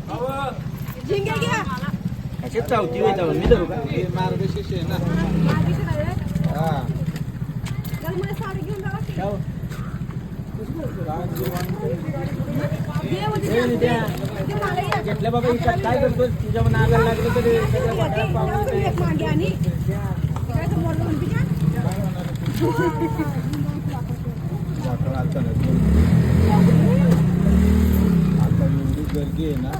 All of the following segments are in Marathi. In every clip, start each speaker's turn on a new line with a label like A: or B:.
A: झिंगे घ्या.
B: अशी चावती होय जाऊन मी धरू का
C: मार्गशीर्ष आहे ना. हा
A: चल मला साडी घेऊन जावा की. दे म्हणजे दे मला या.
B: घेतल्या बाबा इकडे काय करतो तुझ्या नागाला लागलं तरी सगळ्या वाट्या पावलं
A: एक मागे आणि काय तर मोडलं म्हणते का?
C: आता एवढी गर्दी आहे ना.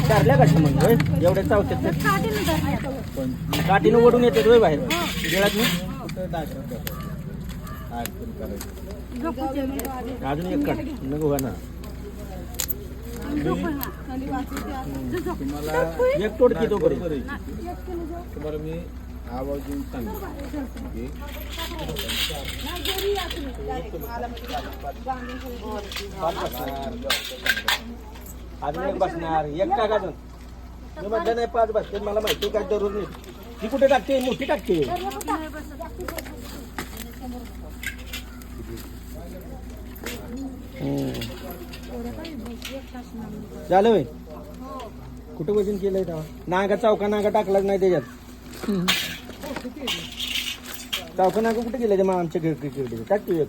B: धरल्या कशा मग होय एवढ्या चावतात तर
A: काठीनं धरल्या.
C: पण
B: काठीनं ओढून येते होय बाहेर गेळात नाही
C: कुठं दाखवत अडचण करायची.
A: झोपूचे म्हणजे आधी.
B: अजून एक काढ नको ना
A: झोपून ना. थंडी वाजते आता. झोप.
C: तुम्हाला
B: एक तोडकी तो करी
C: तुम्हाला मी आवाज देऊन सांगतो की
B: अजून एक बसणार एक टाक अजून मी म्हटलं नाही 5 बसते मला माहिती काय जरूर नाही ती कुठे टाकते मोठी टाकते झालं होय कुठं वजन केलंय तेव्हा नागा चौका नागा टाकलाच नाही त्याच्यात चौका नागा कुठे गेलं ते मग आमच्या खेळ टाक तू एक